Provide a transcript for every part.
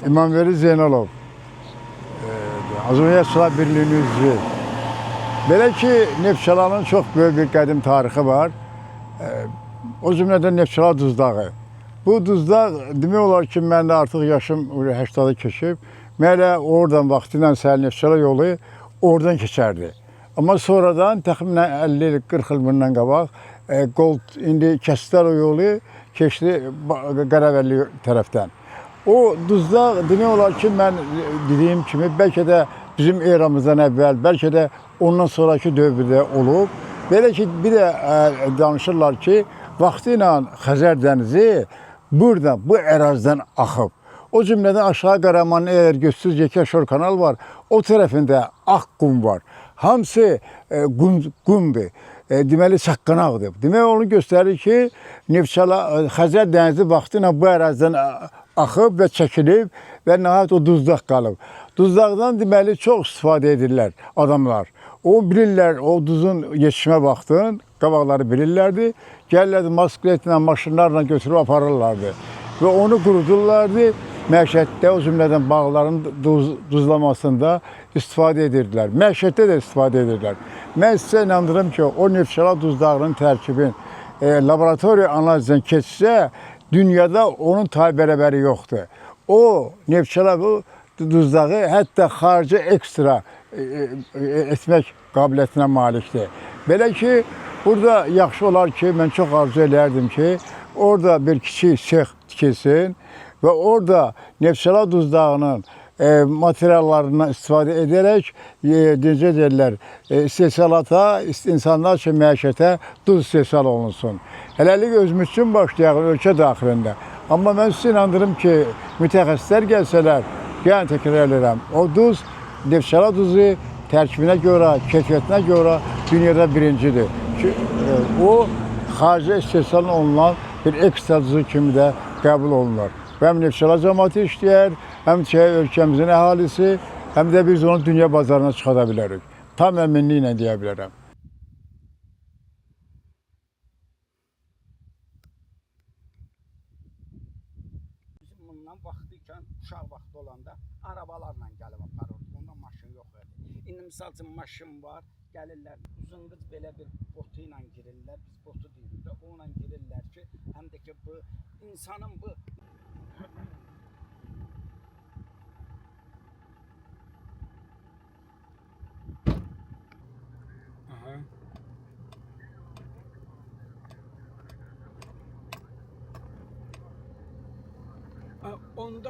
İmamveli Zeynalov, Azərbaycan Neftçilar Birliyinin üzvü. Belə ki, Neftçilərin çox böyük bir qədim tarixi var. O cümlədən Neftçilər Duzdağı. Bu Duzdağ demək olar ki, mən də artıq yaşım 80-ı keçib. Mənə oradan vaxtilə Səhəl Neftçilər yolu oradan keçərdi. Amma sonradan təxminən 50 il, 40 il bundan qabaq indi kəsdilər o yolu keçdi Qəravəlli tərəfdən. O Duzdağ demək olar ki, mən dediyim kimi bəlkə də bizim eramızdan əvvəl, bəlkə də ondan sonraki dövrdə olub. Belə ki, bir də danışırlar ki, vaxtı ilə Xəzər dənizi buradan, bu ərazidən axıb. O cümlədən aşağı Qaramanın əgər göstərici Yekəşor kanal var, o tərəfində ağ qum var. Hamısı qumdur. Deməli, çaqqanaqdır. Demək, onu göstərir ki, Xəzər dənizi vaxtı ilə bu ərazidən axıb və çəkilib və nəhayət o Duzdaq qalıb. Duzdaqdan deməli, çox istifadə edirlər adamlar. O bilirlər, o duzun yetişmə vaxtın, qabaqları bilirlərdi. Gəlirlərdi, moskletlə, maşınlarla götürüb aparırlardı. Və onu qurudurlardı. Məişətdə, o cümlədən bağların duzlamasında istifadə edirdilər. Məişətdə də istifadə edirdilər. Mən sizə inandırım ki, o Neftçilər Duzdağının tərkibin laboratoriya analizdən keçsə, dünyada onun tay-bərəbəri yoxdur. O Neftçilər Duzdağı hətta xarici ekstra etmək qabiliyyətinə malikdir. Belə ki, burada yaxşı olar ki, mən çox arzu edərdim ki, orada bir kiçik sex tikilsin və orada Neftçilər Duzdağının materiallarından istifadə edərək, necə deyirlər, istehsalata, insanlar üçün məişətə duz istehsal olunsun. Hələlik özümüz üçün başlayaq ölkə daxilində. Amma mən sizə inandırım ki, mütəxəssislər gəlsələr, yəni təkrar edirəm, o duz, Neftçilər duzu tərkibinə görə, keyfiyyətinə görə dünyada birincidir. O, xarici istehsal olunan bir ekstra duzu kimi də qəbul olunur. Həm Neftçilər cəmaatı işləyər, həm ölkəmizin əhalisi, həm də biz onu dünya bazarına çıxada bilərik. Tam əminliklə deyə bilərəm. Bizim bundan vaxtıyken, uşaq vaxtı olanda arabalarla gəlib aparırdı. Ondan maşın yox idi. İndi misal üçün maşın var, gəlirlər. Uzunqız belə bir botu ilə girirlər. Biz botu deyirik də, onunla girirlər ki, həm də ki bu insanın bu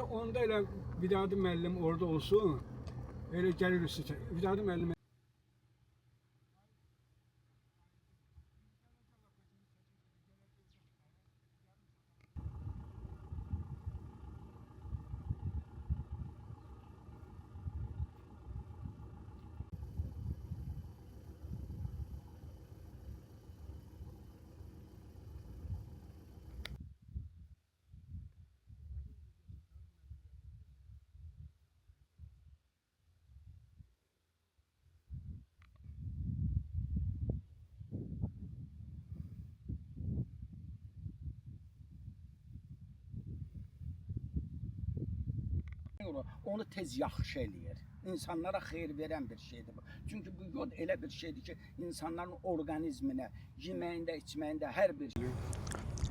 Onda elə Vidadi müəllim orada olsun, elə gəlir üstə. Vidadi müəllim onu tez yaxşı eləyir. İnsanlara xeyir verən bir şeydir bu. Çünki bu yod elə bir şeydir ki, insanların orqanizminə, yeməyində, içməyində hər bir şey.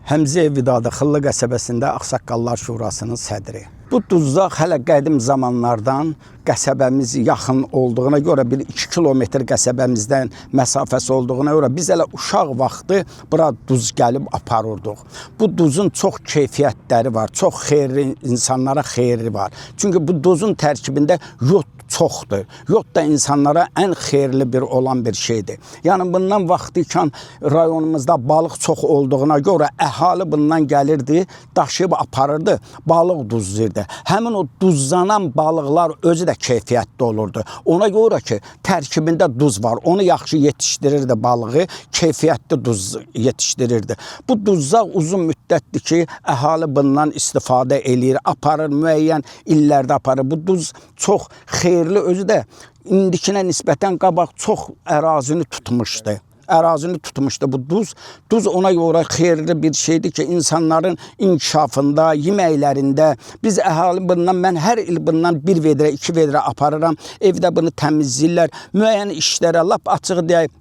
Həmzəyev Vidadi Xıllı qəsəbəsində Ağsaqqallar Şurasının sədri. Bu Duzdaq hələ qədim zamanlardan qəsəbəmiz yaxın olduğuna görə, 1-2 kilometr qəsəbəmizdən məsafəsi olduğuna görə biz hələ uşaq vaxtı bura duz gəlib aparırdıq. Bu duzun çox keyfiyyətləri var, çox xeyirli, insanlara xeyri var. Çünki bu duzun tərkibində yod çoxdur. Yod da insanlara ən xeyirli bir olan bir şeydir. Yəni bundan vaxtıyken rayonumuzda balıq çox olduğuna görə əhali bundan gəlirdi, daşıyıb aparırdı, balıq duzlayırdı. Həmin o duzlanan balıqlar özü də keyfiyyətli olurdu. Ona görə ki, tərkibində duz var. Onu yaxşı yetişdirirdi balığı, keyfiyyətli duz yetişdirirdi. Bu Duzdaq uzun müddətdir ki, əhali bundan istifadə eləyir, aparır, müəyyən illərdə aparır. Bu duz çox xeyirli, özü də indikinə nisbətən qabaq çox ərazini tutmuşdu. ərazini tutmuşdu bu duz. Duz ona görə xeyirli bir şeydir ki, insanların inkişafında, yeməklərində biz əhali bundan, mən hər il bundan 1 vedrə, 2 vedrə aparıram. Evdə bunu təmizləyirlər. Müəyyən işlərə, lap açıq deyək,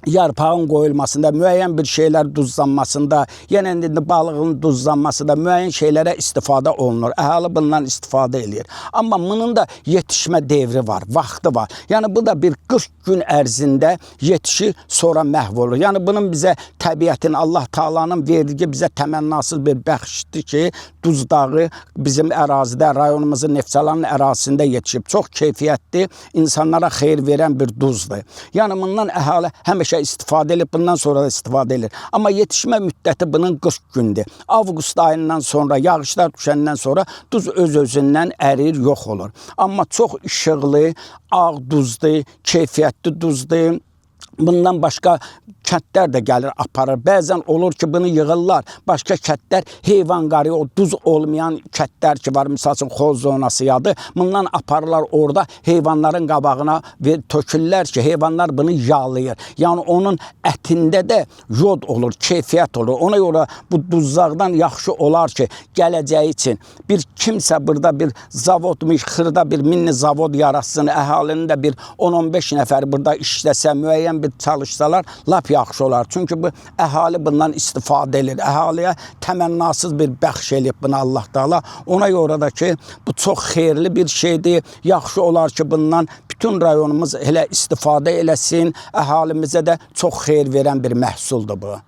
yarpağın qoyulmasında, müəyyən bir şeylər duzlanmasında, yenə indi balığın duzlanmasında müəyyən şeylərə istifadə olunur. Əhali bundan istifadə edir. Amma bunun da yetişmə devri var, vaxtı var. Yəni bu da bir 40 gün ərzində yetişir, sonra məhv olur. Yəni bunun bizə təbiətin, Allah Taala'nın verdiyi bizə təmənnasız bir bəxşdir ki, Duz dağı bizim ərazidə, rayonumuzun Neftçalanın ərazisində yetişib. Çox keyfiyyətli, insanlara xeyir verən bir duzdur. Yəni bundan əhali həmişə istifadə edib, bundan sonra da istifadə edilir. Amma yetişmə müddəti bunun 40 gündür. Avqust ayından sonra, yağışlar düşəndən sonra duz öz-özündən ərir, yox olur. Amma çox işıqlı, ağ duzdur, keyfiyyətli duzdur. Bundan başqa kəndlər də gəlir, aparır. Bəzən olur ki, bunu yığırlar. Başqa kəndlər heyvan qarı, o duz olmayan kəndlər ki var, misal üçün xoz zonası yadı. Bundan aparırlar orada heyvanların qabağına və tökürlər ki, heyvanlar bunu yağlayır. Yəni onun ətində də yod olur, keyfiyyət olur. Ona görə bu duzlardan yaxşı olar ki, gələcəyi üçün bir kimsə burada bir zavod, xırda bir mini zavod yaratsın, əhalinin də bir 10-15 nəfər burada işləsə, müəyyən bir çalışsalar, lap yaxşı olar. Çünki bu əhali bundan istifadə edir. Əhaliyə təmənnasız bir bəxş eləyib bunu Allah Taala. Ona görə də ki, bu çox xeyirli bir şeydir. Yaxşı olar ki, bundan bütün rayonumuz elə istifadə eləsin. Əhalimizə də çox xeyir verən bir məhsuldur bu.